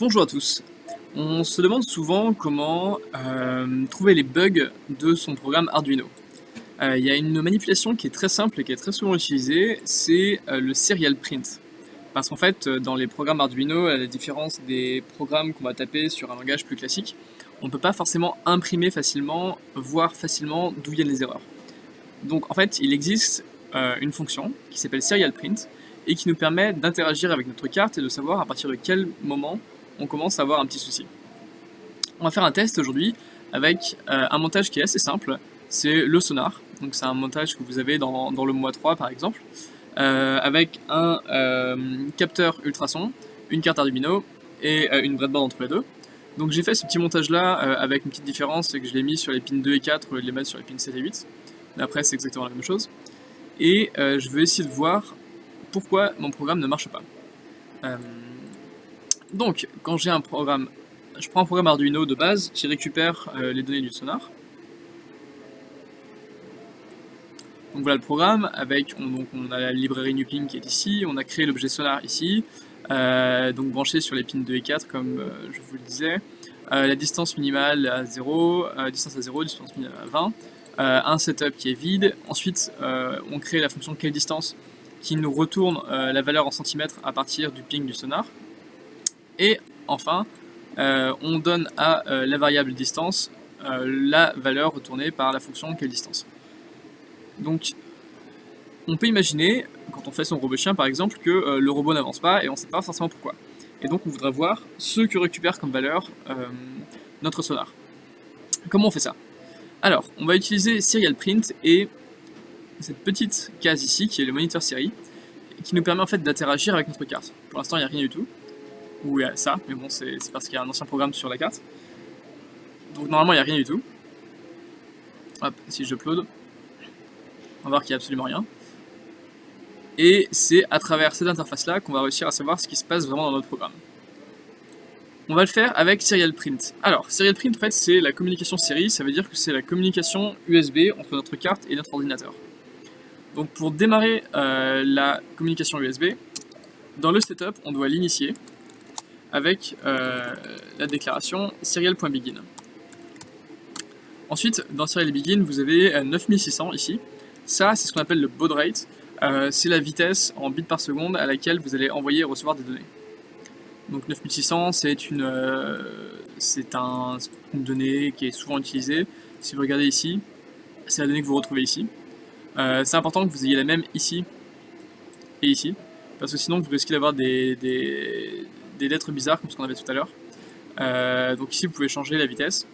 Bonjour à tous. On se demande souvent comment trouver les bugs de son programme Arduino. Il y a une manipulation qui est très simple et qui est très souvent utilisée, c'est le serial print. Parce qu'en fait, dans les programmes Arduino, à la différence des programmes qu'on va taper sur un langage plus classique, on ne peut pas forcément imprimer facilement, voir facilement d'où viennent les erreurs. Donc en fait, il existe une fonction qui s'appelle serial print et qui nous permet d'interagir avec notre carte et de savoir à partir de quel moment on commence à avoir un petit souci. On va faire un test aujourd'hui avec un montage qui est assez simple, c'est le sonar. Donc c'est un montage que vous avez dans le mois 3 par exemple, avec un capteur ultrason, une carte Arduino et une breadboard entre les deux. Donc j'ai fait ce petit montage là avec une petite différence, c'est que je l'ai mis sur les pins 2 et 4 au lieu de les mettre sur les pins 7 et 8. Mais après c'est exactement la même chose. Et je vais essayer de voir pourquoi mon programme ne marche pas. Donc quand j'ai un programme, je prends un programme Arduino de base qui récupère les données du sonar. Donc voilà le programme, avec on a la librairie Nupin qui est ici, on a créé l'objet sonar ici, donc branché sur les pins 2 et 4 comme je vous le disais. La distance minimale à 0, distance à 0, distance minimale à 20, un setup qui est vide, ensuite on crée la fonction quelle distance qui nous retourne la valeur en centimètres à partir du ping du sonar, et enfin on donne à la variable distance la valeur retournée par la fonction quelle distance. Donc on peut imaginer, quand on fait son robot chien par exemple, que le robot n'avance pas et on ne sait pas forcément pourquoi. Et donc on voudrait voir ce que récupère comme valeur notre sonar. Comment on fait ça? Alors, on va utiliser serial print et cette petite case ici, qui est le moniteur série, qui nous permet en fait d'interagir avec notre carte. Pour l'instant, il n'y a rien du tout. Ou il y a ça, mais bon, c'est parce qu'il y a un ancien programme sur la carte. Donc normalement, il n'y a rien du tout. Hop, si j'upload, on va voir qu'il n'y a absolument rien. Et c'est à travers cette interface-là qu'on va réussir à savoir ce qui se passe vraiment dans notre programme. On va le faire avec serial print. Alors, serial print, en fait, c'est la communication série, ça veut dire que c'est la communication USB entre notre carte et notre ordinateur. Donc pour démarrer la communication USB, dans le setup, on doit l'initier avec la déclaration serial.begin. Ensuite, dans serial begin, vous avez 9600 ici. Ça, c'est ce qu'on appelle le baud rate. C'est la vitesse en bits par seconde à laquelle vous allez envoyer et recevoir des données. Donc 9600, c'est une donnée qui est souvent utilisée. Si vous regardez ici, c'est la donnée que vous retrouvez ici. C'est important que vous ayez la même ici et ici, parce que sinon vous risquez d'avoir des lettres bizarres comme ce qu'on avait tout à l'heure. Donc ici vous pouvez changer la vitesse.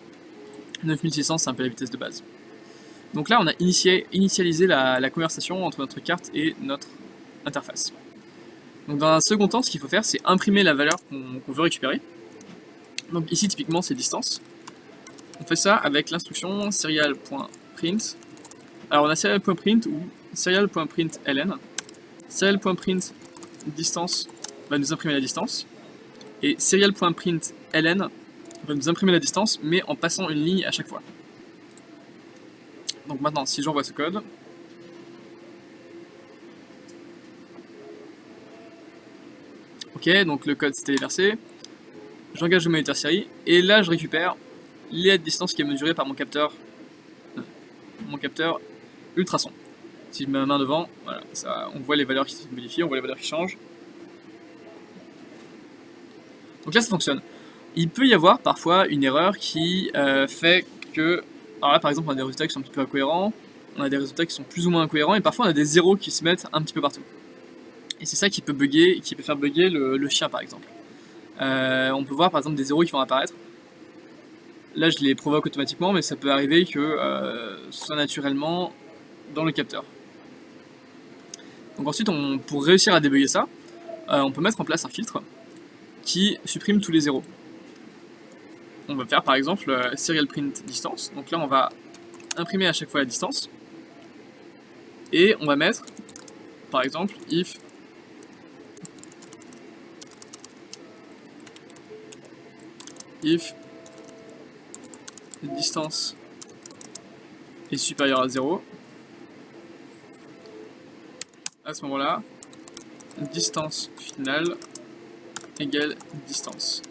9600 c'est un peu la vitesse de base. Donc là on a initialisé la conversation entre notre carte et notre interface. Donc dans un second temps, ce qu'il faut faire, c'est imprimer la valeur qu'on veut récupérer. Donc ici, typiquement, c'est distance. On fait ça avec l'instruction serial.print. Alors on a serial.print ou serial.println. Serial.print distance va nous imprimer la distance. Et serial.println va nous imprimer la distance, mais en passant une ligne à chaque fois. Donc maintenant, si j'envoie ce code, ok, donc le code s'est téléversé, j'engage le moniteur série, et là je récupère la distance qui est mesurée par mon capteur ultrason. Si je mets ma main devant, voilà, ça, on voit les valeurs qui se modifient, on voit les valeurs qui changent. Donc là ça fonctionne. Il peut y avoir parfois une erreur qui fait que, alors là par exemple on a des résultats qui sont un petit peu incohérents, on a des résultats qui sont plus ou moins incohérents, et parfois on a des zéros qui se mettent un petit peu partout. Et c'est ça qui peut bugger, qui peut faire bugger le chien par exemple. On peut voir par exemple des zéros qui vont apparaître. Là je les provoque automatiquement, mais ça peut arriver que ce soit naturellement dans le capteur. Donc ensuite, pour réussir à débugger ça, on peut mettre en place un filtre qui supprime tous les zéros. On va faire par exemple serial print distance. Donc là on va imprimer à chaque fois la distance. Et on va mettre par exemple if distance est supérieure à 0, à ce moment-là, distance finale égale distance.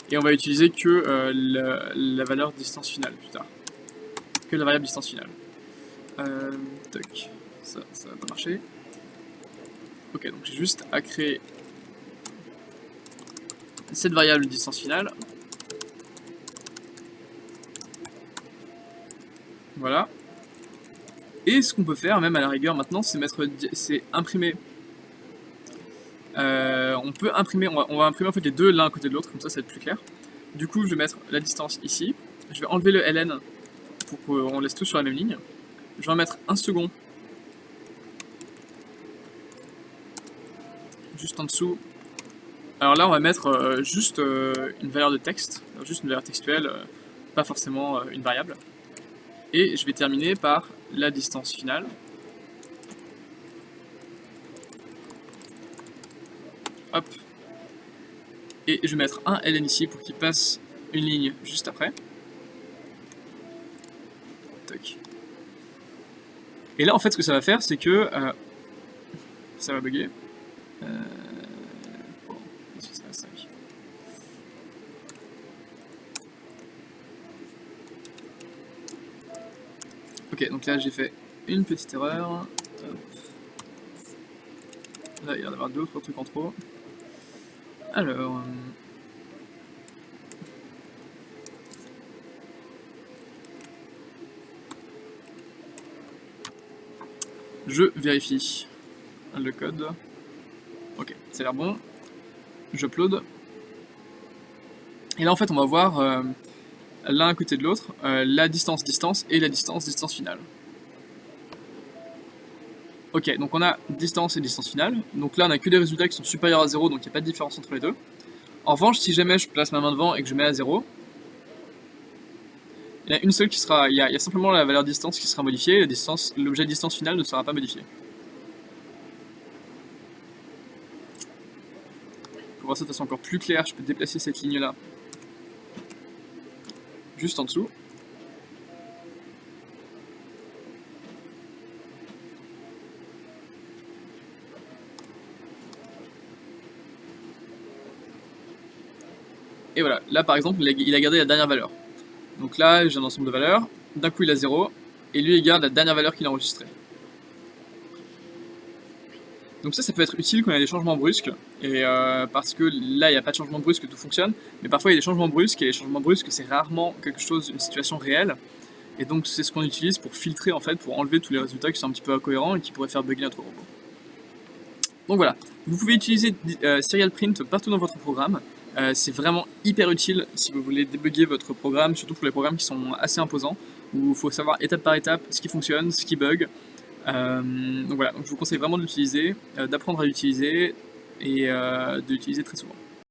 et on va utiliser que la valeur distance finale plus tard. Que la variable distance finale. Toc, ça va pas marcher. Ok, donc j'ai juste à créer cette variable distance finale. Voilà. Et ce qu'on peut faire, même à la rigueur maintenant, c'est imprimer. On peut imprimer, on va imprimer en fait les deux l'un à côté de l'autre, comme ça va être plus clair. Du coup, je vais mettre la distance ici. Je vais enlever le ln pour qu'on laisse tout sur la même ligne. Je vais en mettre un second. Juste en dessous. Alors là, on va mettre juste une valeur de texte, juste une valeur textuelle, pas forcément une variable. Et je vais terminer par la distance finale. Hop. Et je vais mettre un ln ici pour qu'il passe une ligne juste après. Toc. Et là, en fait, ce que ça va faire, c'est que... ça va bugger. Bon, qu'est-ce que ça va, ça ? Ok, donc là, j'ai fait une petite erreur. Là, il y en a d'avoir deux ou trois trucs en trop. Alors... je vérifie le code. Ok, ça a l'air bon. J'upload. Et là, en fait, on va voir l'un à côté de l'autre la distance et la distance finale. Ok, donc on a distance et distance finale. Donc là, on a que des résultats qui sont supérieurs à 0, donc il n'y a pas de différence entre les deux. En revanche, si jamais je place ma main devant et que je mets à 0, il y a une seule qui sera... Il y a simplement la valeur distance qui sera modifiée, l'objet distance finale ne sera pas modifié. Pour voir ça de façon encore plus claire, je peux déplacer cette ligne-là juste en dessous. Et voilà, là par exemple, il a gardé la dernière valeur. Donc là, j'ai un ensemble de valeurs, d'un coup il a 0, et lui il garde la dernière valeur qu'il a enregistrée. Donc ça peut être utile quand il y a des changements brusques, et parce que là il n'y a pas de changement brusque, tout fonctionne, mais parfois il y a des changements brusques, et les changements brusques c'est rarement quelque chose, une situation réelle, et donc c'est ce qu'on utilise pour filtrer en fait, pour enlever tous les résultats qui sont un petit peu incohérents et qui pourraient faire bugger notre robot. Donc voilà, vous pouvez utiliser Serial Print partout dans votre programme. C'est vraiment hyper utile si vous voulez débugger votre programme, surtout pour les programmes qui sont assez imposants, où il faut savoir étape par étape ce qui fonctionne, ce qui bug. Donc voilà, donc je vous conseille vraiment de l'utiliser, d'apprendre à l'utiliser et de l'utiliser très souvent.